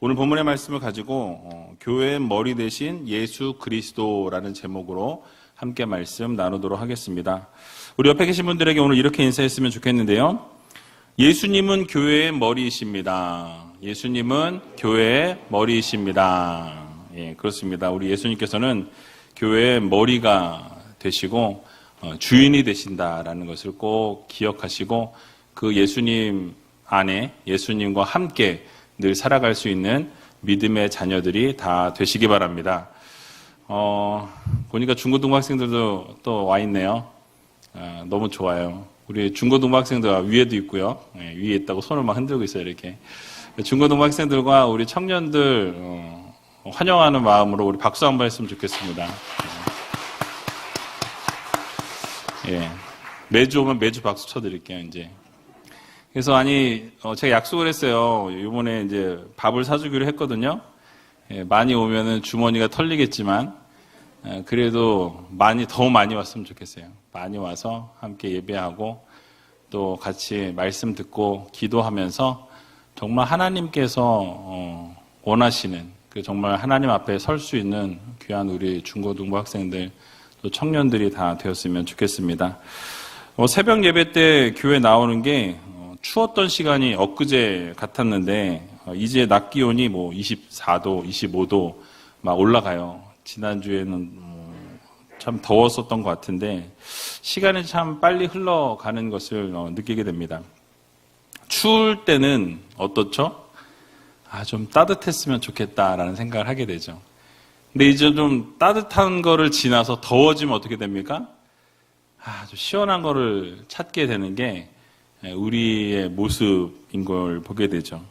오늘 본문의 말씀을 가지고 교회의 머리 대신 예수 그리스도라는 제목으로 함께 말씀 나누도록 하겠습니다. 우리 옆에 계신 분들에게 오늘 이렇게 인사했으면 좋겠는데요. 예수님은 교회의 머리이십니다. 예수님은 교회의 머리이십니다. 예, 그렇습니다. 우리 예수님께서는 교회의 머리가 되시고 주인이 되신다라는 것을 꼭 기억하시고 그 예수님 안에 예수님과 함께 늘 살아갈 수 있는 믿음의 자녀들이 다 되시기 바랍니다. 보니까 중고등부 학생들도 또 와 있네요. 너무 좋아요. 우리 중고등부 학생들 위에도 있고요. 위에 있다고 손을 막 흔들고 있어요. 이렇게 중고등부 학생들과 우리 청년들 환영하는 마음으로 우리 박수 한번 했으면 좋겠습니다. 예, 매주 오면 매주 박수 쳐드릴게요. 이제. 그래서 제가 약속을 했어요. 이번에 이제 밥을 사주기로 했거든요. 예, 많이 오면은 주머니가 털리겠지만, 그래도 더 많이 왔으면 좋겠어요. 많이 와서 함께 예배하고, 또 같이 말씀 듣고 기도하면서 정말 하나님께서 원하시는 정말 하나님 앞에 설 수 있는 귀한 우리 중고등부 학생들, 또 청년들이 다 되었으면 좋겠습니다. 새벽 예배 때 교회 나오는 게 추웠던 시간이 엊그제 같았는데 이제 낮 기온이 24도, 25도 막 올라가요. 지난주에는 참 더웠었던 것 같은데 시간이 참 빨리 흘러가는 것을 느끼게 됩니다. 추울 때는 어떻죠? 좀 따뜻했으면 좋겠다라는 생각을 하게 되죠. 근데 이제 좀 따뜻한 거를 지나서 더워지면 어떻게 됩니까? 좀 시원한 거를 찾게 되는 게 우리의 모습인 걸 보게 되죠.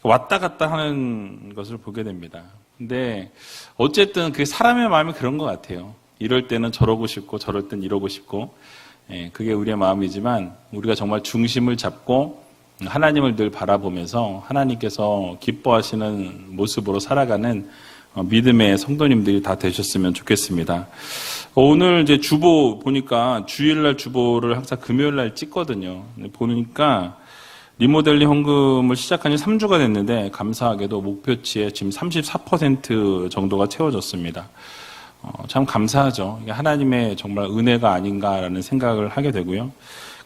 왔다 갔다 하는 것을 보게 됩니다. 근데 어쨌든 그 사람의 마음이 그런 것 같아요. 이럴 때는 저러고 싶고 저럴 땐 이러고 싶고 그게 우리의 마음이지만 우리가 정말 중심을 잡고 하나님을 늘 바라보면서 하나님께서 기뻐하시는 모습으로 살아가는 믿음의 성도님들이 다 되셨으면 좋겠습니다. 오늘 이제 주보 보니까 주일날 주보를 항상 금요일날 찍거든요. 보니까 리모델링 헌금을 시작한 지 3주가 됐는데 감사하게도 목표치에 지금 34% 정도가 채워졌습니다. 참 감사하죠. 이게 하나님의 정말 은혜가 아닌가라는 생각을 하게 되고요.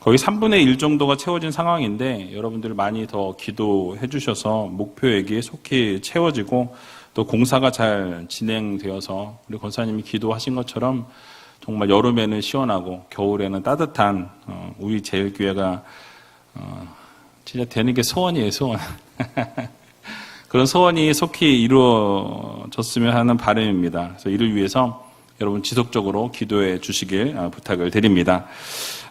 거의 3분의 1 정도가 채워진 상황인데 여러분들 많이 더 기도해 주셔서 목표액이 속히 채워지고 또 공사가 잘 진행되어서 우리 권사님이 기도하신 것처럼 정말 여름에는 시원하고 겨울에는 따뜻한 우리 제일교회가 진짜 되는 게 소원이에요, 소원. 그런 소원이 속히 이루어졌으면 하는 바람입니다. 그래서 이를 위해서 여러분 지속적으로 기도해 주시길 부탁을 드립니다.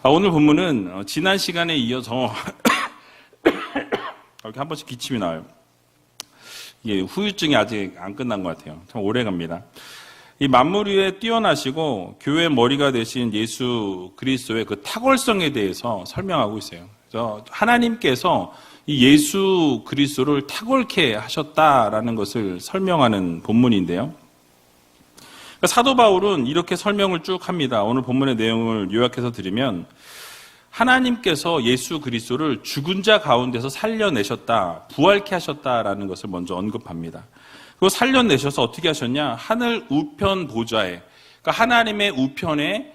오늘 본문은 지난 시간에 이어서 이렇게 한 번씩 기침이 나와요. 예, 후유증이 아직 안 끝난 것 같아요. 참 오래 갑니다. 이 만물 위에 뛰어나시고 교회의 머리가 되신 예수 그리스도의 그 탁월성에 대해서 설명하고 있어요. 그래서 하나님께서 이 예수 그리스도를 탁월케 하셨다라는 것을 설명하는 본문인데요. 그러니까 사도 바울은 이렇게 설명을 쭉 합니다. 오늘 본문의 내용을 요약해서 드리면 하나님께서 예수 그리스도를 죽은 자 가운데서 살려내셨다, 부활케 하셨다라는 것을 먼저 언급합니다. 그리고 살려내셔서 어떻게 하셨냐? 하늘 우편 보좌에, 그러니까 하나님의 우편에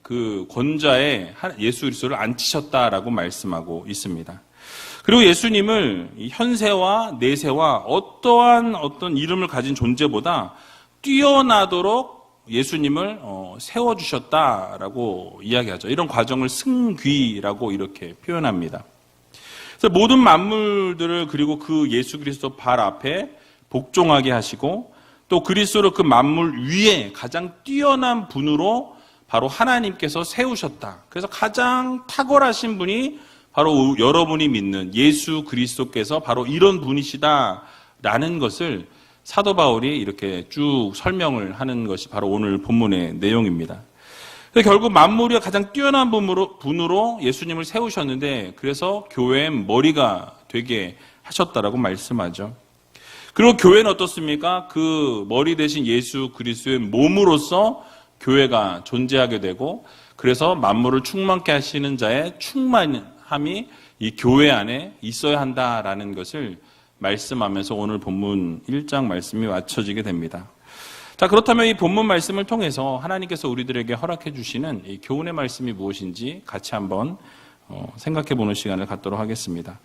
그 권좌에 예수 그리스도를 앉히셨다라고 말씀하고 있습니다. 그리고 예수님을 현세와 내세와 어떤 이름을 가진 존재보다 뛰어나도록 예수님을 세워주셨다라고 이야기하죠. 이런 과정을 승귀라고 이렇게 표현합니다. 그래서 모든 만물들을 그리고 그 예수 그리스도 발 앞에 복종하게 하시고 또 그리스도를 그 만물 위에 가장 뛰어난 분으로 바로 하나님께서 세우셨다. 그래서 가장 탁월하신 분이 바로 여러분이 믿는 예수 그리스도께서 바로 이런 분이시다라는 것을 사도 바울이 이렇게 쭉 설명을 하는 것이 바로 오늘 본문의 내용입니다. 결국 만물이 가장 뛰어난 분으로 예수님을 세우셨는데 그래서 교회의 머리가 되게 하셨다라고 말씀하죠. 그리고 교회는 어떻습니까? 그 머리 대신 예수 그리스도의 몸으로서 교회가 존재하게 되고 그래서 만물을 충만케 하시는 자의 충만함이 이 교회 안에 있어야 한다라는 것을 말씀하면서 오늘 본문 1장 말씀이 맞춰지게 됩니다. 자, 그렇다면 이 본문 말씀을 통해서 하나님께서 우리들에게 허락해 주시는 이 교훈의 말씀이 무엇인지 같이 한번 생각해 보는 시간을 갖도록 하겠습니다.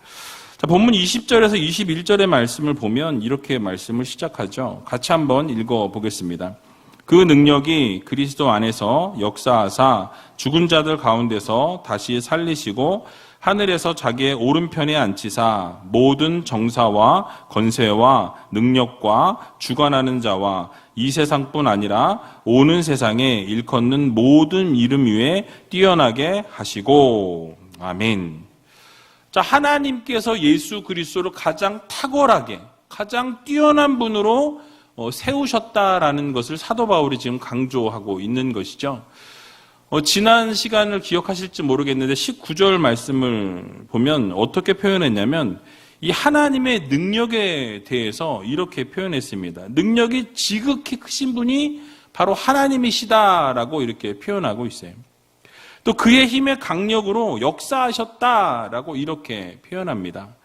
자, 본문 20절에서 21절의 말씀을 보면 이렇게 말씀을 시작하죠. 같이 한번 읽어 보겠습니다. 그 능력이 그리스도 안에서 역사하사 죽은 자들 가운데서 다시 살리시고 하늘에서 자기의 오른편에 앉히사 모든 정사와 권세와 능력과 주관하는 자와 이 세상뿐 아니라 오는 세상에 일컫는 모든 이름 위에 뛰어나게 하시고. 아멘. 자, 하나님께서 예수 그리스도를 가장 탁월하게, 가장 뛰어난 분으로 세우셨다라는 것을 사도 바울이 지금 강조하고 있는 것이죠. 지난 시간을 기억하실지 모르겠는데 19절 말씀을 보면 어떻게 표현했냐면 이 하나님의 능력에 대해서 이렇게 표현했습니다. 능력이 지극히 크신 분이 바로 하나님이시다라고 이렇게 표현하고 있어요. 또 그의 힘의 강력으로 역사하셨다라고 이렇게 표현합니다.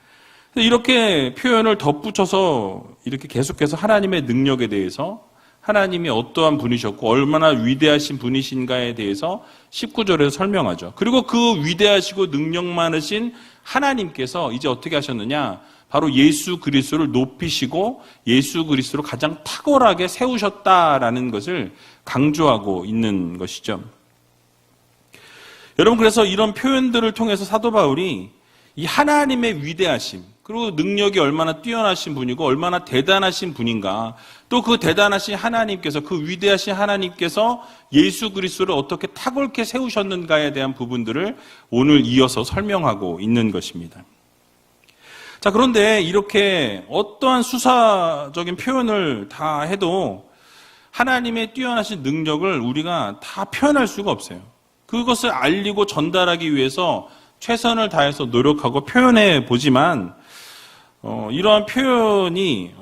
이렇게 표현을 덧붙여서 이렇게 계속해서 하나님의 능력에 대해서 하나님이 어떠한 분이셨고 얼마나 위대하신 분이신가에 대해서 19절에서 설명하죠. 그리고 그 위대하시고 능력 많으신 하나님께서 이제 어떻게 하셨느냐? 바로 예수 그리스도를 높이시고 예수 그리스도를 가장 탁월하게 세우셨다라는 것을 강조하고 있는 것이죠. 여러분, 그래서 이런 표현들을 통해서 사도 바울이 이 하나님의 위대하심, 그리고 능력이 얼마나 뛰어나신 분이고 얼마나 대단하신 분인가, 또 그 대단하신 하나님께서, 그 위대하신 하나님께서 예수 그리스도를 어떻게 탁월하게 세우셨는가에 대한 부분들을 오늘 이어서 설명하고 있는 것입니다. 자, 그런데 이렇게 어떠한 수사적인 표현을 다 해도 하나님의 뛰어나신 능력을 우리가 다 표현할 수가 없어요. 그것을 알리고 전달하기 위해서 최선을 다해서 노력하고 표현해 보지만 이러한 표현이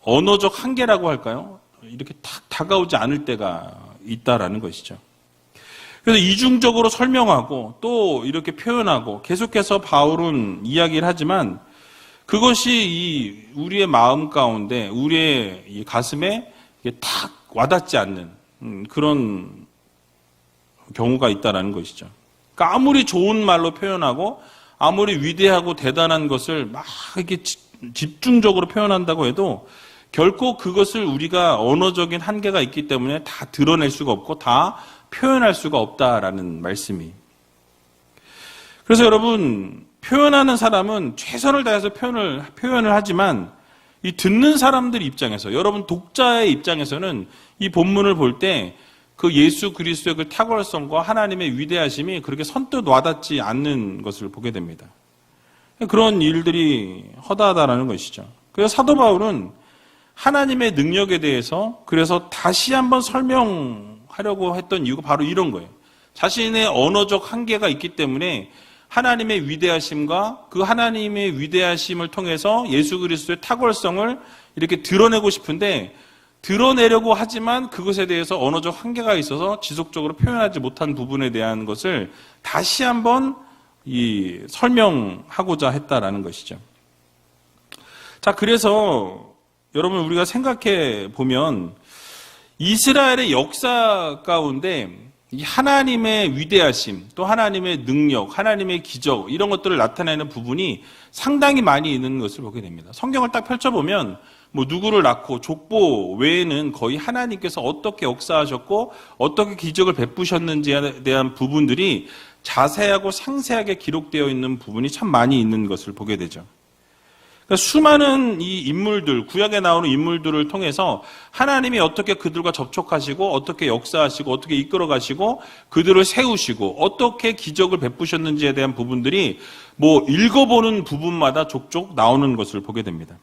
언어적 한계라고 할까요? 이렇게 탁 다가오지 않을 때가 있다라는 것이죠. 그래서 이중적으로 설명하고 또 이렇게 표현하고 계속해서 바울은 이야기를 하지만 그것이 우리의 마음 가운데, 우리의 이 가슴에 탁 와닿지 않는 그런 경우가 있다라는 것이죠. 그러니까 아무리 좋은 말로 표현하고 아무리 위대하고 대단한 것을 막 이렇게 집중적으로 표현한다고 해도 결코 그것을 우리가 언어적인 한계가 있기 때문에 다 드러낼 수가 없고 다 표현할 수가 없다라는 말씀이. 그래서 여러분, 표현하는 사람은 최선을 다해서 표현을 하지만 이 듣는 사람들 입장에서, 여러분 독자의 입장에서는 이 본문을 볼 때 그 예수 그리스도의 그 탁월성과 하나님의 위대하심이 그렇게 선뜻 와닿지 않는 것을 보게 됩니다. 그런 일들이 허다하다라는 것이죠. 그래서 사도 바울은 하나님의 능력에 대해서 그래서 다시 한번 설명하려고 했던 이유가 바로 이런 거예요. 자신의 언어적 한계가 있기 때문에 하나님의 위대하심과 그 하나님의 위대하심을 통해서 예수 그리스도의 탁월성을 이렇게 드러내고 싶은데 드러내려고 하지만 그것에 대해서 언어적 한계가 있어서 지속적으로 표현하지 못한 부분에 대한 것을 다시 한번 설명하고자 했다라는 것이죠. 자, 그래서 여러분 우리가 생각해 보면 이스라엘의 역사 가운데 이 하나님의 위대하심, 또 하나님의 능력, 하나님의 기적 이런 것들을 나타내는 부분이 상당히 많이 있는 것을 보게 됩니다. 성경을 딱 펼쳐보면 누구를 낳고 족보 외에는 거의 하나님께서 어떻게 역사하셨고 어떻게 기적을 베푸셨는지에 대한 부분들이 자세하고 상세하게 기록되어 있는 부분이 참 많이 있는 것을 보게 되죠. 그러니까 수많은 이 인물들, 구약에 나오는 인물들을 통해서 하나님이 어떻게 그들과 접촉하시고 어떻게 역사하시고 어떻게 이끌어가시고 그들을 세우시고 어떻게 기적을 베푸셨는지에 대한 부분들이 읽어보는 부분마다 족족 나오는 것을 보게 됩니다.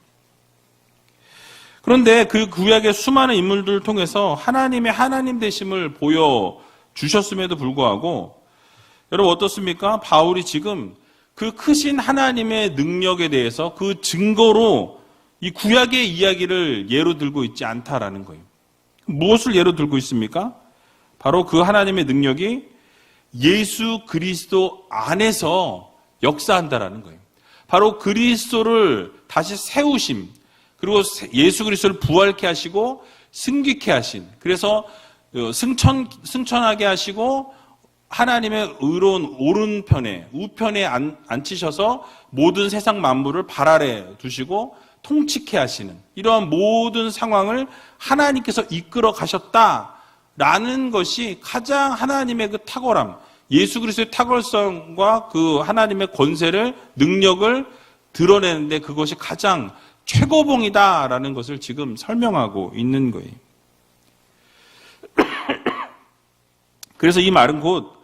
그런데 그 구약의 수많은 인물들을 통해서 하나님의 하나님 되심을 보여주셨음에도 불구하고 여러분 어떻습니까? 바울이 지금 그 크신 하나님의 능력에 대해서 그 증거로 이 구약의 이야기를 예로 들고 있지 않다라는 거예요. 무엇을 예로 들고 있습니까? 바로 그 하나님의 능력이 예수 그리스도 안에서 역사한다라는 거예요. 바로 그리스도를 다시 세우심, 그리고 예수 그리스도를 부활케 하시고 승귀케 하신, 그래서 승천하게 하시고 하나님의 의로운 오른편에 우편에 앉히셔서 모든 세상 만물을 발 아래 두시고 통치케 하시는 이러한 모든 상황을 하나님께서 이끌어 가셨다라는 것이 가장 하나님의 그 탁월함, 예수 그리스도의 탁월성과 그 하나님의 권세를, 능력을 드러내는데 그것이 가장 최고봉이다라는 것을 지금 설명하고 있는 거예요. 그래서 이 말은 곧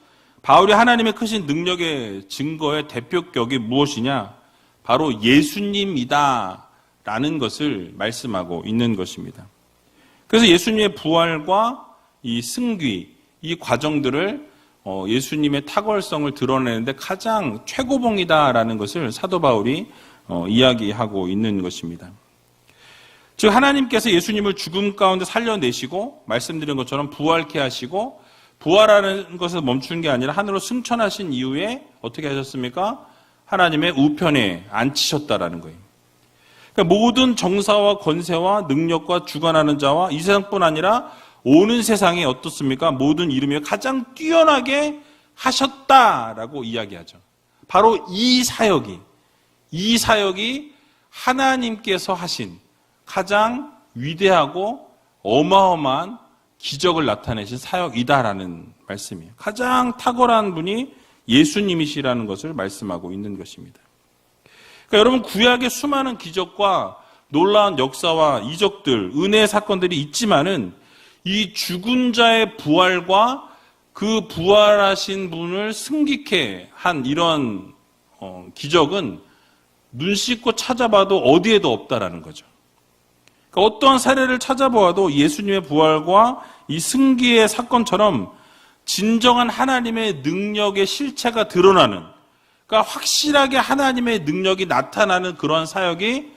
바울이 하나님의 크신 능력의 증거의 대표격이 무엇이냐? 바로 예수님이다라는 것을 말씀하고 있는 것입니다. 그래서 예수님의 부활과 이 승귀, 이 과정들을 예수님의 탁월성을 드러내는데 가장 최고봉이다라는 것을 사도 바울이 이야기하고 있는 것입니다. 즉 하나님께서 예수님을 죽음 가운데 살려내시고 말씀드린 것처럼 부활케 하시고 부활하는 것에서 멈춘 게 아니라 하늘로 승천하신 이후에 어떻게 하셨습니까? 하나님의 우편에 앉히셨다라는 거예요. 그러니까 모든 정사와 권세와 능력과 주관하는 자와 이 세상뿐 아니라 오는 세상에 어떻습니까? 모든 이름이 가장 뛰어나게 하셨다라고 이야기하죠. 바로 이 사역이 하나님께서 하신 가장 위대하고 어마어마한 기적을 나타내신 사역이다라는 말씀이에요. 가장 탁월한 분이 예수님이시라는 것을 말씀하고 있는 것입니다. 그러니까 여러분 구약의 수많은 기적과 놀라운 역사와 이적들, 은혜의 사건들이 있지만은 이 죽은 자의 부활과 그 부활하신 분을 승귀케 한 이런 기적은 눈 씻고 찾아봐도 어디에도 없다라는 거죠. 그러니까 어떠한 사례를 찾아보아도 예수님의 부활과 이 승귀의 사건처럼 진정한 하나님의 능력의 실체가 드러나는, 그러니까 확실하게 하나님의 능력이 나타나는 그러한 사역이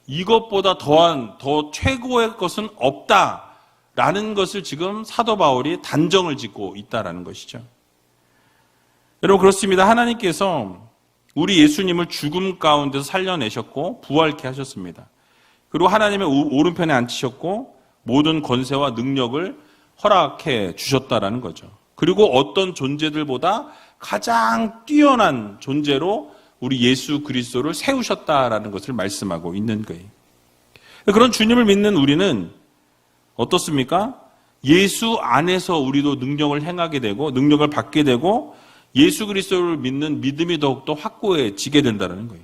이것보다 더 최고의 것은 없다라는 것을 지금 사도 바울이 단정을 짓고 있다라는 것이죠. 여러분 그렇습니다. 하나님께서 우리 예수님을 죽음 가운데서 살려내셨고 부활케 하셨습니다. 그리고 하나님의 오른편에 앉히셨고 모든 권세와 능력을 허락해 주셨다라는 거죠. 그리고 어떤 존재들보다 가장 뛰어난 존재로 우리 예수 그리스도를 세우셨다라는 것을 말씀하고 있는 거예요. 그런 주님을 믿는 우리는 어떻습니까? 예수 안에서 우리도 능력을 행하게 되고 능력을 받게 되고 예수 그리스도를 믿는 믿음이 더욱더 확고해지게 된다는 거예요.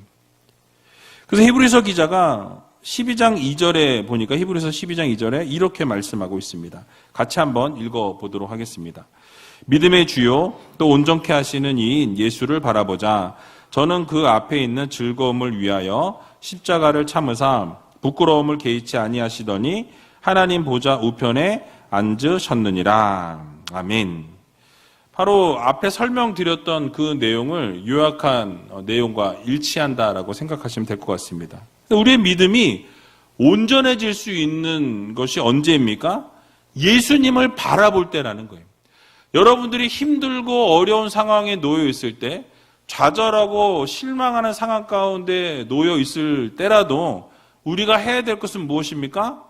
그래서 히브리서 기자가 12장 2절에 보니까 히브리서 12장 2절에 이렇게 말씀하고 있습니다. 같이 한번 읽어보도록 하겠습니다. 믿음의 주요 또 온전케 하시는 이인 예수를 바라보자. 저는 그 앞에 있는 즐거움을 위하여 십자가를 참으사 부끄러움을 개의치 아니하시더니 하나님 보좌 우편에 앉으셨느니라. 아멘. 바로 앞에 설명드렸던 그 내용을 요약한 내용과 일치한다라고 생각하시면 될 것 같습니다. 우리의 믿음이 온전해질 수 있는 것이 언제입니까? 예수님을 바라볼 때라는 거예요. 여러분들이 힘들고 어려운 상황에 놓여 있을 때, 좌절하고 실망하는 상황 가운데 놓여 있을 때라도 우리가 해야 될 것은 무엇입니까?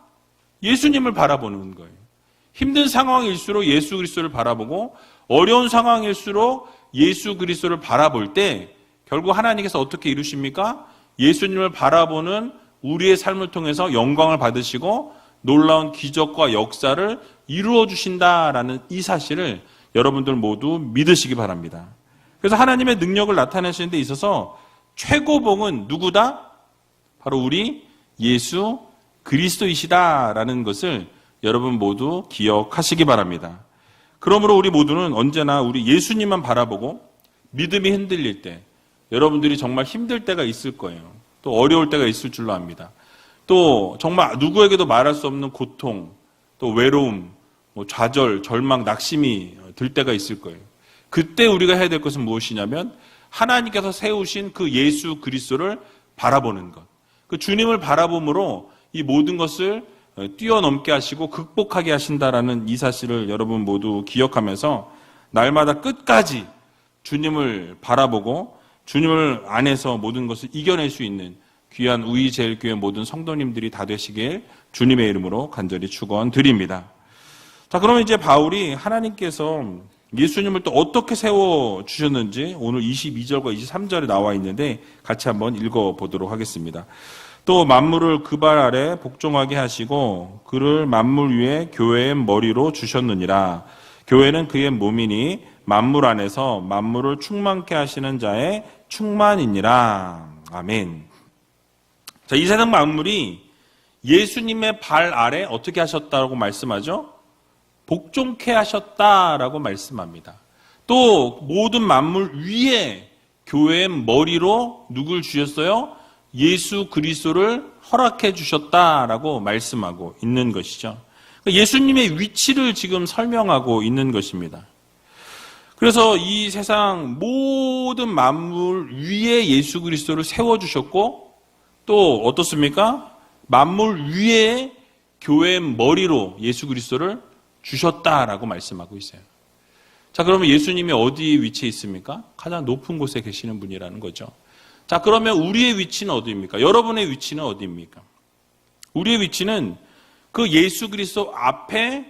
예수님을 바라보는 거예요. 힘든 상황일수록 예수 그리스도를 바라보고 어려운 상황일수록 예수 그리스도를 바라볼 때 결국 하나님께서 어떻게 이루십니까? 예수님을 바라보는 우리의 삶을 통해서 영광을 받으시고 놀라운 기적과 역사를 이루어 주신다라는 이 사실을 여러분들 모두 믿으시기 바랍니다. 그래서 하나님의 능력을 나타내시는 데 있어서 최고봉은 누구다? 바로 우리 예수 그리스도이시다라는 것을 여러분 모두 기억하시기 바랍니다. 그러므로 우리 모두는 언제나 우리 예수님만 바라보고 믿음이 흔들릴 때, 여러분들이 정말 힘들 때가 있을 거예요. 또 어려울 때가 있을 줄로 압니다. 또 정말 누구에게도 말할 수 없는 고통, 또 외로움, 좌절, 절망, 낙심이 들 때가 있을 거예요. 그때 우리가 해야 될 것은 무엇이냐면 하나님께서 세우신 그 예수 그리스도를 바라보는 것. 그 주님을 바라봄으로 이 모든 것을 뛰어넘게 하시고 극복하게 하신다라는 이 사실을 여러분 모두 기억하면서 날마다 끝까지 주님을 바라보고 주님을 안에서 모든 것을 이겨낼 수 있는 귀한 우이제일교회 모든 성도님들이 다 되시길 주님의 이름으로 간절히 축원드립니다. 자, 그러면 이제 바울이 하나님께서 예수님을 또 어떻게 세워주셨는지 오늘 22절과 23절에 나와 있는데 같이 한번 읽어보도록 하겠습니다. 또 만물을 그 발 아래 복종하게 하시고 그를 만물 위에 교회의 머리로 주셨느니라. 교회는 그의 몸이니 만물 안에서 만물을 충만케 하시는 자의 충만이니라. 아멘. 자, 이 세상 만물이 예수님의 발 아래 어떻게 하셨다고 말씀하죠? 복종케 하셨다라고 말씀합니다. 또 모든 만물 위에 교회의 머리로 누굴 주셨어요? 예수 그리스도를 허락해 주셨다라고 말씀하고 있는 것이죠. 예수님의 위치를 지금 설명하고 있는 것입니다. 그래서 이 세상 모든 만물 위에 예수 그리스도를 세워주셨고 또 어떻습니까? 만물 위에 교회의 머리로 예수 그리스도를 주셨다라고 말씀하고 있어요. 자, 그러면 예수님이 어디 위치에 있습니까? 가장 높은 곳에 계시는 분이라는 거죠. 자, 그러면 우리의 위치는 어디입니까? 여러분의 위치는 어디입니까? 우리의 위치는 그 예수 그리스도 앞에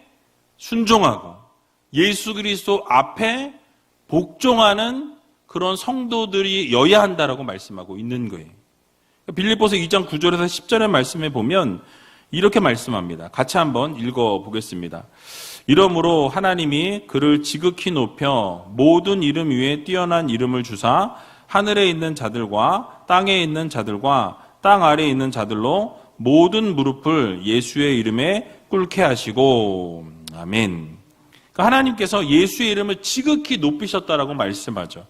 순종하고 예수 그리스도 앞에 복종하는 그런 성도들이여야 한다라고 말씀하고 있는 거예요. 빌립보서 2장 9절에서 10절의 말씀에 보면 이렇게 말씀합니다. 같이 한번 읽어보겠습니다. 이러므로 하나님이 그를 지극히 높여 모든 이름 위에 뛰어난 이름을 주사 하늘에 있는 자들과 땅에 있는 자들과 땅 아래에 있는 자들로 모든 무릎을 예수의 이름에 꿇게 하시고 아멘. 그러니까 하나님께서 예수의 이름을 지극히 높이셨다라고 말씀하죠.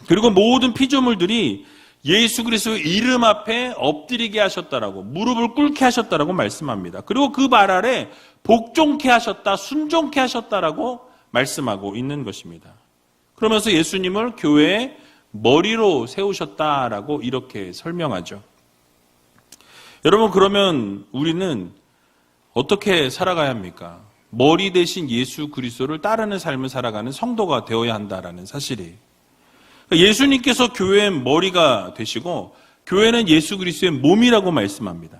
그리고 모든 피조물들이 예수 그리스도의 이름 앞에 엎드리게 하셨다라고 무릎을 꿇게 하셨다라고 말씀합니다. 그리고 그 발 아래 복종케 하셨다, 순종케 하셨다라고 말씀하고 있는 것입니다. 그러면서 예수님을 교회의 머리로 세우셨다라고 이렇게 설명하죠. 여러분, 그러면 우리는 어떻게 살아가야 합니까? 머리 대신 예수 그리스도를 따르는 삶을 살아가는 성도가 되어야 한다라는 사실이에요. 예수님께서 교회의 머리가 되시고 교회는 예수 그리스도의 몸이라고 말씀합니다.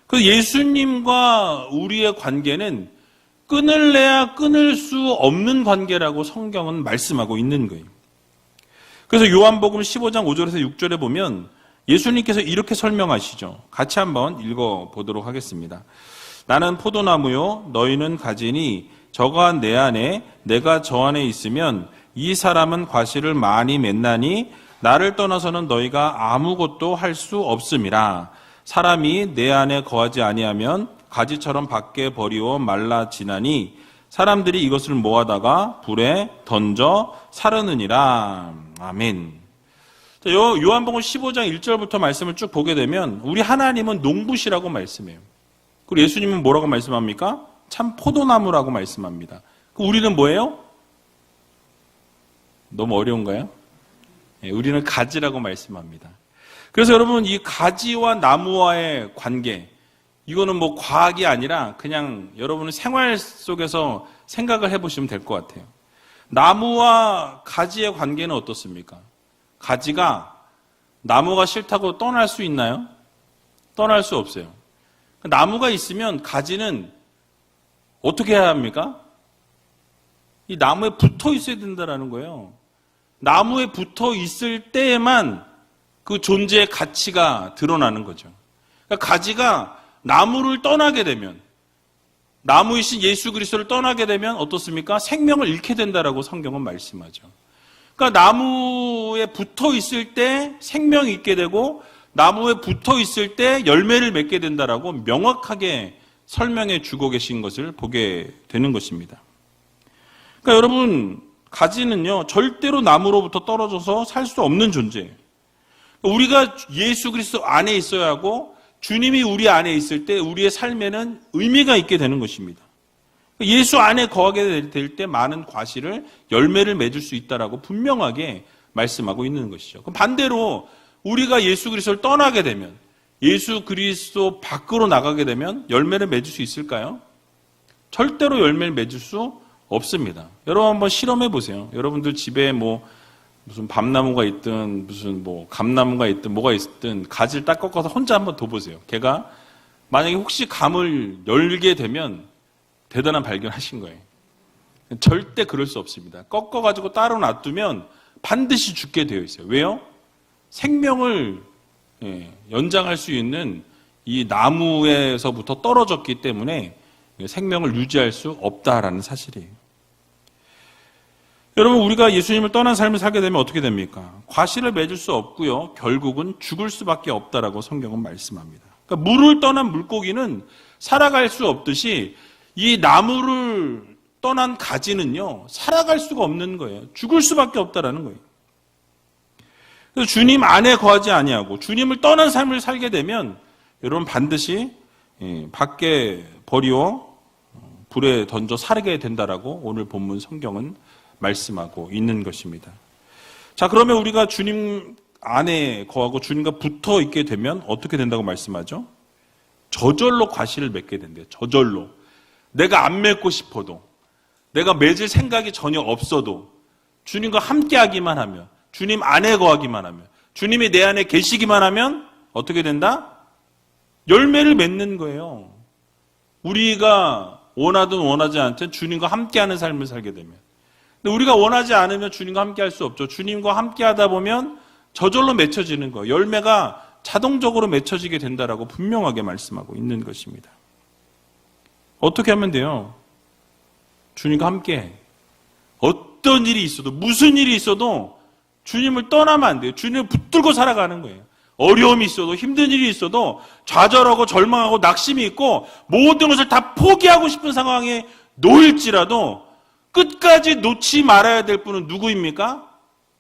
그래서 예수님과 우리의 관계는 끊을래야 끊을 수 없는 관계라고 성경은 말씀하고 있는 거예요. 그래서 요한복음 15장 5절에서 6절에 보면 예수님께서 이렇게 설명하시죠. 같이 한번 읽어보도록 하겠습니다. 나는 포도나무요 너희는 가지니 저가 내 안에 내가 저 안에 있으면 이 사람은 과실을 많이 맺나니 나를 떠나서는 너희가 아무것도 할 수 없음이라. 사람이 내 안에 거하지 아니하면 가지처럼 밖에 버리워 말라지나니 사람들이 이것을 모아다가 불에 던져 사르느니라. 아멘. 요한복음 15장 1절부터 말씀을 쭉 보게 되면 우리 하나님은 농부시라고 말씀해요. 그리고 예수님은 뭐라고 말씀합니까? 참 포도나무라고 말씀합니다. 우리는 뭐예요? 너무 어려운가요? 네, 우리는 가지라고 말씀합니다. 그래서 여러분 이 가지와 나무와의 관계, 이거는 뭐 과학이 아니라 그냥 여러분은 생활 속에서 생각을 해보시면 될 것 같아요. 나무와 가지의 관계는 어떻습니까? 가지가 나무가 싫다고 떠날 수 있나요? 떠날 수 없어요. 나무가 있으면 가지는 어떻게 해야 합니까? 이 나무에 붙어 있어야 된다는 거예요. 나무에 붙어 있을 때에만 그 존재의 가치가 드러나는 거죠. 그러니까 가지가 나무를 떠나게 되면, 나무이신 예수 그리스도를 떠나게 되면 어떻습니까? 생명을 잃게 된다라고 성경은 말씀하죠. 그러니까 나무에 붙어 있을 때 생명이 있게 되고 나무에 붙어 있을 때 열매를 맺게 된다라고 명확하게 설명해 주고 계신 것을 보게 되는 것입니다. 그러니까 여러분, 가지는요 절대로 나무로부터 떨어져서 살 수 없는 존재예요. 우리가 예수 그리스도 안에 있어야 하고 주님이 우리 안에 있을 때 우리의 삶에는 의미가 있게 되는 것입니다. 예수 안에 거하게 될 때 많은 과실을 열매를 맺을 수 있다라고 분명하게 말씀하고 있는 것이죠. 그럼 반대로 우리가 예수 그리스도를 떠나게 되면, 예수 그리스도 밖으로 나가게 되면 열매를 맺을 수 있을까요? 절대로 열매를 맺을 수 없습니다. 여러분 한번 실험해 보세요. 여러분들 집에 무슨 밤나무가 있든 무슨 뭐 감나무가 있든 뭐가 있든 가지를 딱 꺾어서 혼자 한번 둬보세요. 걔가 만약에 혹시 감을 열게 되면 대단한 발견하신 거예요. 절대 그럴 수 없습니다. 꺾어가지고 따로 놔두면 반드시 죽게 되어 있어요. 왜요? 생명을 연장할 수 있는 이 나무에서부터 떨어졌기 때문에 생명을 유지할 수 없다라는 사실이에요. 여러분, 우리가 예수님을 떠난 삶을 살게 되면 어떻게 됩니까? 과실을 맺을 수 없고요. 결국은 죽을 수밖에 없다라고 성경은 말씀합니다. 그러니까 물을 떠난 물고기는 살아갈 수 없듯이 이 나무를 떠난 가지는요, 살아갈 수가 없는 거예요. 죽을 수밖에 없다라는 거예요. 그래서 주님 안에 거하지 아니하고 주님을 떠난 삶을 살게 되면 여러분 반드시 밖에 버리워 불에 던져 살게 된다라고 오늘 본문 성경은 말씀하고 있는 것입니다. 자, 그러면 우리가 주님 안에 거하고 주님과 붙어 있게 되면 어떻게 된다고 말씀하죠? 저절로 과실을 맺게 된대요. 저절로. 내가 안 맺고 싶어도, 내가 맺을 생각이 전혀 없어도 주님과 함께 하기만 하면, 주님 안에 거하기만 하면, 주님이 내 안에 계시기만 하면 어떻게 된다? 열매를 맺는 거예요. 우리가 원하든 원하지 않든 주님과 함께하는 삶을 살게 되면. 근데 우리가 원하지 않으면 주님과 함께할 수 없죠. 주님과 함께하다 보면 저절로 맺혀지는 거예요. 열매가 자동적으로 맺혀지게 된다라고 분명하게 말씀하고 있는 것입니다. 어떻게 하면 돼요? 주님과 함께. 어떤 일이 있어도, 무슨 일이 있어도 주님을 떠나면 안 돼요. 주님을 붙들고 살아가는 거예요. 어려움이 있어도, 힘든 일이 있어도, 좌절하고 절망하고 낙심이 있고 모든 것을 다 포기하고 싶은 상황에 놓일지라도 끝까지 놓지 말아야 될 분은 누구입니까?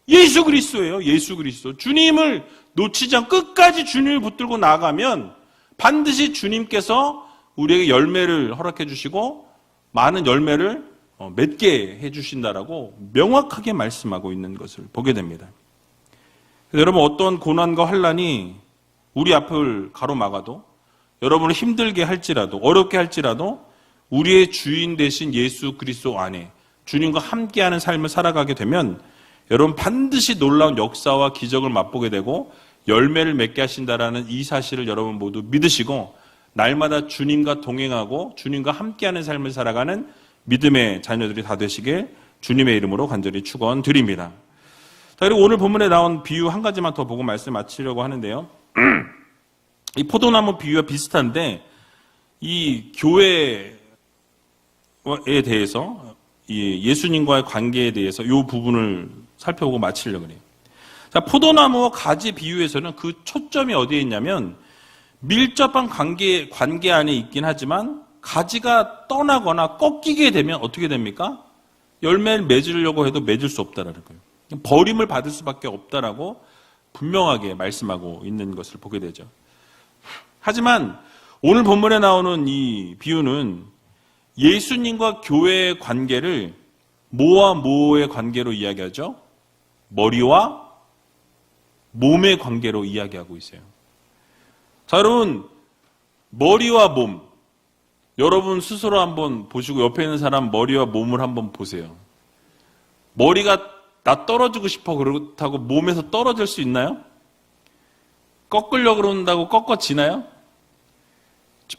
예수 그리스도예요. 예수 그리스도. 주님을 놓치지 않고 끝까지 주님을 붙들고 나가면 반드시 주님께서 우리에게 열매를 허락해 주시고 많은 열매를 맺게 해 주신다라고 명확하게 말씀하고 있는 것을 보게 됩니다. 여러분, 어떤 고난과 환난이 우리 앞을 가로막아도, 여러분을 힘들게 할지라도, 어렵게 할지라도 우리의 주인 되신 예수 그리스도 안에 주님과 함께하는 삶을 살아가게 되면 여러분 반드시 놀라운 역사와 기적을 맛보게 되고 열매를 맺게 하신다라는 이 사실을 여러분 모두 믿으시고 날마다 주님과 동행하고 주님과 함께하는 삶을 살아가는 믿음의 자녀들이 다 되시길 주님의 이름으로 간절히 축원드립니다. 자, 그리고 오늘 본문에 나온 비유 한 가지만 더 보고 말씀 마치려고 하는데요. 이 포도나무 비유와 비슷한데 이 교회에 대해서 이 예수님과의 관계에 대해서 이 부분을 살펴보고 마치려고 해요. 자, 포도나무와 가지 비유에서는 그 초점이 어디에 있냐면 밀접한 관계 안에 있긴 하지만 가지가 떠나거나 꺾이게 되면 어떻게 됩니까? 열매를 맺으려고 해도 맺을 수 없다라는 거예요. 버림을 받을 수밖에 없다라고 분명하게 말씀하고 있는 것을 보게 되죠. 하지만 오늘 본문에 나오는 이 비유는 예수님과 교회의 관계를 뭐와 뭐의 관계로 이야기하죠? 머리와 몸의 관계로 이야기하고 있어요. 자, 여러분, 머리와 몸, 여러분 스스로 한번 보시고 옆에 있는 사람 머리와 몸을 한번 보세요. 머리가 나 떨어지고 싶어 그렇다고 몸에서 떨어질 수 있나요? 꺾으려고 그런다고 꺾어지나요?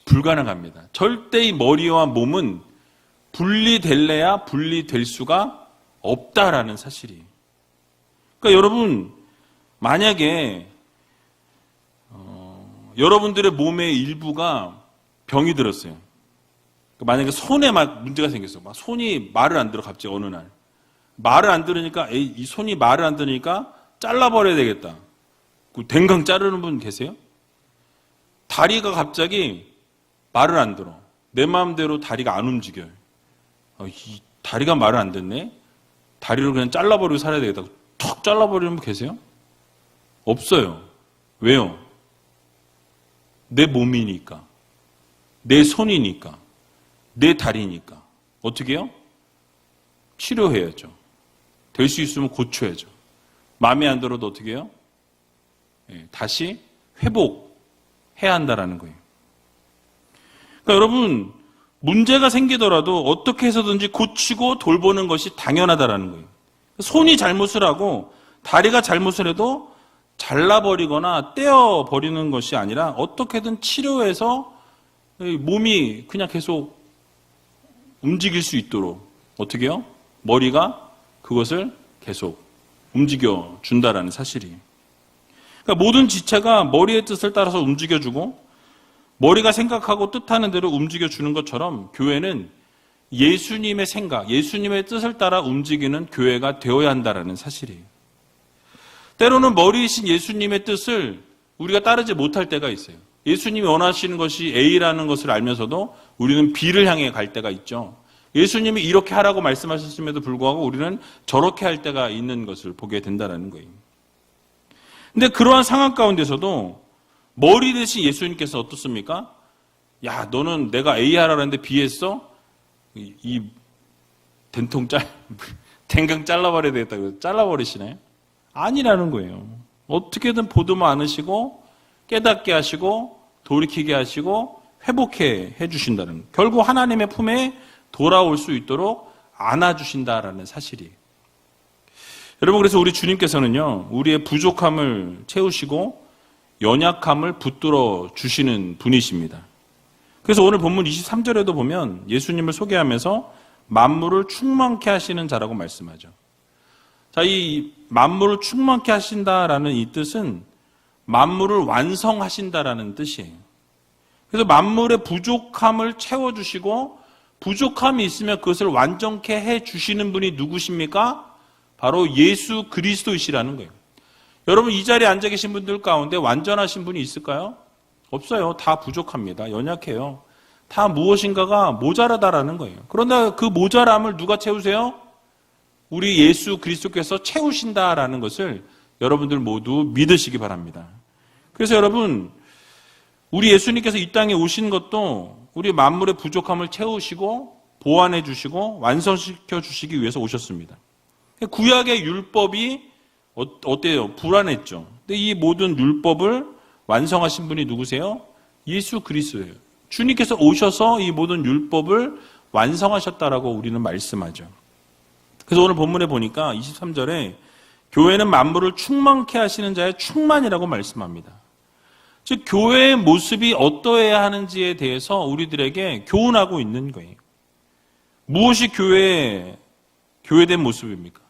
불가능합니다. 절대 이 머리와 몸은 분리될래야 분리될 수가 없다라는 사실이에요. 그러니까 여러분, 만약에 여러분들의 몸의 일부가 병이 들었어요. 만약에 손에 막 문제가 생겼어. 막 손이 말을 안 들어, 갑자기 어느 날. 말을 안 들으니까, 이 손이 말을 안 들으니까 잘라버려야 되겠다. 댕강 자르는 분 계세요? 다리가 갑자기 말을 안 들어. 내 마음대로 다리가 안 움직여요. 이 다리가 말을 안 듣네? 다리를 그냥 잘라버리고 살아야 되겠다. 툭 잘라버리는 분 계세요? 없어요. 왜요? 내 몸이니까. 내 손이니까. 내 다리니까. 어떻게 해요? 치료해야죠. 될 수 있으면 고쳐야죠. 마음에 안 들어도 어떻게 해요? 다시 회복해야 한다라는 거예요. 그러니까 여러분, 문제가 생기더라도 어떻게 해서든지 고치고 돌보는 것이 당연하다라는 거예요. 손이 잘못을 하고 다리가 잘못을 해도 잘라버리거나 떼어버리는 것이 아니라 어떻게든 치료해서 몸이 그냥 계속 움직일 수 있도록 어떻게 해요? 머리가 그것을 계속 움직여 준다라는 사실이. 그러니까 모든 지체가 머리의 뜻을 따라서 움직여주고 머리가 생각하고 뜻하는 대로 움직여주는 것처럼 교회는 예수님의 생각, 예수님의 뜻을 따라 움직이는 교회가 되어야 한다라는 사실이에요. 때로는 머리이신 예수님의 뜻을 우리가 따르지 못할 때가 있어요. 예수님이 원하시는 것이 A라는 것을 알면서도 우리는 B를 향해 갈 때가 있죠. 예수님이 이렇게 하라고 말씀하셨음에도 불구하고 우리는 저렇게 할 때가 있는 것을 보게 된다는 거예요. 근데 그러한 상황 가운데서도 머리 대신 예수님께서 어떻습니까? 야, 너는 내가 A 하라는데 B 했어? 이 댕강 잘라버려야 되겠다. 잘라버리시네. 아니라는 거예요. 어떻게든 보듬어 안으시고 깨닫게 하시고 돌이키게 하시고 회복해 해주신다는 거예요. 결국 하나님의 품에 돌아올 수 있도록 안아주신다라는 사실이에요. 여러분, 그래서 우리 주님께서는요, 우리의 부족함을 채우시고 연약함을 붙들어 주시는 분이십니다. 그래서 오늘 본문 23절에도 보면 예수님을 소개하면서 만물을 충만케 하시는 자라고 말씀하죠. 자, 이 만물을 충만케 하신다라는 이 뜻은 만물을 완성하신다라는 뜻이에요. 그래서 만물의 부족함을 채워주시고 부족함이 있으면 그것을 완전케 해주시는 분이 누구십니까? 바로 예수 그리스도이시라는 거예요. 여러분, 이 자리에 앉아 계신 분들 가운데 완전하신 분이 있을까요? 없어요. 다 부족합니다. 연약해요. 다 무엇인가가 모자라다라는 거예요. 그런데 그 모자람을 누가 채우세요? 우리 예수 그리스도께서 채우신다라는 것을 여러분들 모두 믿으시기 바랍니다. 그래서 여러분, 우리 예수님께서 이 땅에 오신 것도 우리 만물의 부족함을 채우시고 보완해 주시고 완성시켜 주시기 위해서 오셨습니다. 구약의 율법이 어때요? 불안했죠. 근데 이 모든 율법을 완성하신 분이 누구세요? 예수 그리스도예요. 주님께서 오셔서 이 모든 율법을 완성하셨다라고 우리는 말씀하죠. 그래서 오늘 본문에 보니까 23절에 교회는 만물을 충만케 하시는 자의 충만이라고 말씀합니다. 즉 교회의 모습이 어떠해야 하는지에 대해서 우리들에게 교훈하고 있는 거예요. 무엇이 교회된 모습입니까?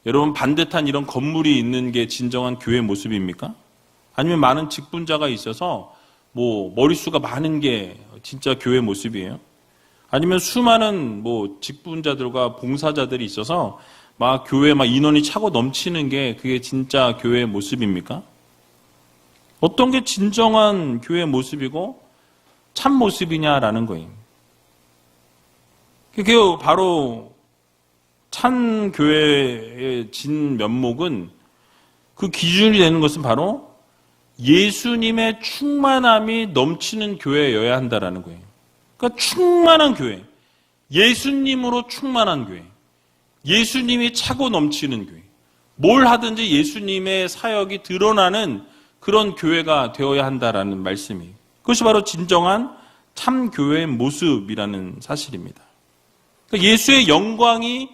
여러분, 반듯한 이런 건물이 있는 게 진정한 교회의 모습입니까? 아니면 많은 직분자가 있어서 머릿수가 많은 게 진짜 교회의 모습이에요? 아니면 수많은 직분자들과 봉사자들이 있어서 교회에 인원이 차고 넘치는 게 그게 진짜 교회의 모습입니까? 어떤 게 진정한 교회의 모습이고 참 모습이냐라는 거예요. 그게 바로 참 교회의 진 면목은 그 기준이 되는 것은 바로 예수님의 충만함이 넘치는 교회여야 한다라는 거예요. 그러니까 충만한 교회, 예수님으로 충만한 교회, 예수님이 차고 넘치는 교회, 뭘 하든지 예수님의 사역이 드러나는 그런 교회가 되어야 한다라는 말씀이에요. 그것이 바로 진정한 참 교회의 모습이라는 사실입니다. 그러니까 예수의 영광이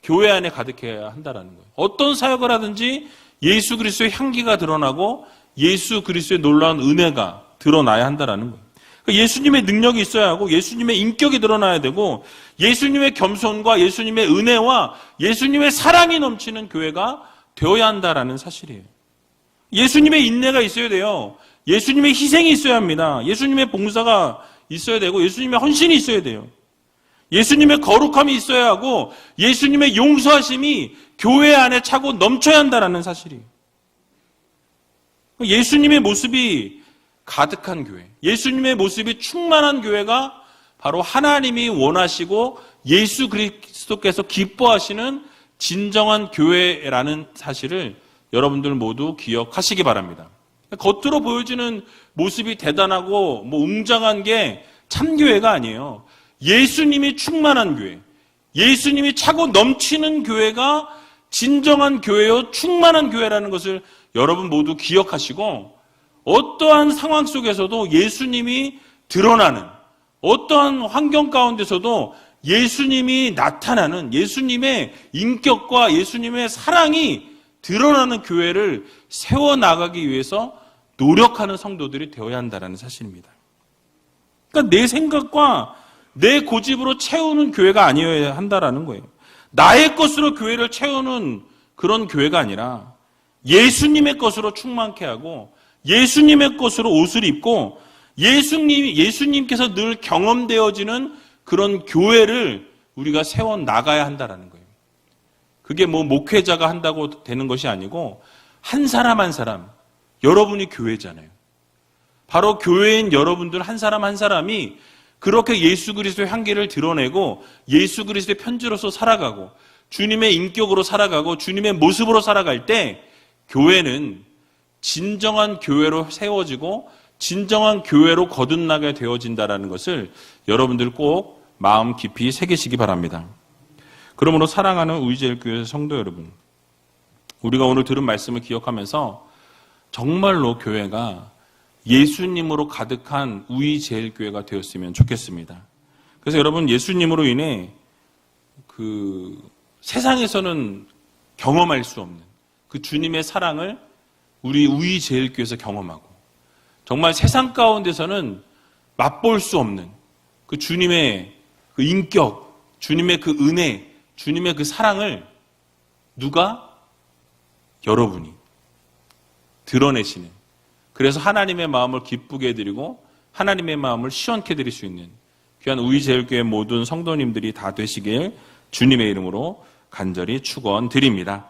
교회 안에 가득해야 한다라는 거예요. 어떤 사역을 하든지 예수 그리스도의 향기가 드러나고 예수 그리스도의 놀라운 은혜가 드러나야 한다라는 거예요. 그러니까 예수님의 능력이 있어야 하고 예수님의 인격이 드러나야 되고 예수님의 겸손과 예수님의 은혜와 예수님의 사랑이 넘치는 교회가 되어야 한다라는 사실이에요. 예수님의 인내가 있어야 돼요. 예수님의 희생이 있어야 합니다. 예수님의 봉사가 있어야 되고 예수님의 헌신이 있어야 돼요. 예수님의 거룩함이 있어야 하고 예수님의 용서하심이 교회 안에 차고 넘쳐야 한다는 사실이에요. 예수님의 모습이 가득한 교회, 예수님의 모습이 충만한 교회가 바로 하나님이 원하시고 예수 그리스도께서 기뻐하시는 진정한 교회라는 사실을 여러분들 모두 기억하시기 바랍니다. 겉으로 보여지는 모습이 대단하고 웅장한 게 참교회가 아니에요. 예수님이 충만한 교회, 예수님이 차고 넘치는 교회가 진정한 교회요, 충만한 교회라는 것을 여러분 모두 기억하시고 어떠한 상황 속에서도 예수님이 드러나는, 어떠한 환경 가운데서도 예수님이 나타나는 예수님의 인격과 예수님의 사랑이 드러나는 교회를 세워나가기 위해서 노력하는 성도들이 되어야 한다는 사실입니다. 그러니까 내 생각과 내 고집으로 채우는 교회가 아니어야 한다라는 거예요. 나의 것으로 교회를 채우는 그런 교회가 아니라 예수님의 것으로 충만케 하고 예수님의 것으로 옷을 입고 예수님께서 늘 경험되어지는 그런 교회를 우리가 세워 나가야 한다라는 거예요. 그게 뭐 목회자가 한다고 되는 것이 아니고 한 사람 한 사람, 여러분이 교회잖아요. 바로 교회인 여러분들 한 사람 한 사람이 그렇게 예수 그리스도의 향기를 드러내고 예수 그리스도의 편지로서 살아가고 주님의 인격으로 살아가고 주님의 모습으로 살아갈 때 교회는 진정한 교회로 세워지고 진정한 교회로 거듭나게 되어진다는 것을 여러분들 꼭 마음 깊이 새기시기 바랍니다. 그러므로 사랑하는 우리제일교회 성도 여러분, 우리가 오늘 들은 말씀을 기억하면서 정말로 교회가 예수님으로 가득한 우리제일교회가 되었으면 좋겠습니다. 그래서 여러분, 예수님으로 인해 세상에서는 경험할 수 없는 그 주님의 사랑을 우리 우리제일교회에서 경험하고 정말 세상 가운데서는 맛볼 수 없는 그 주님의 그 인격, 주님의 그 은혜, 주님의 그 사랑을 누가? 여러분이 드러내시는, 그래서 하나님의 마음을 기쁘게 해드리고 하나님의 마음을 시원케 해드릴 수 있는 귀한 우리제일교회 모든 성도님들이 다 되시길 주님의 이름으로 간절히 축원드립니다.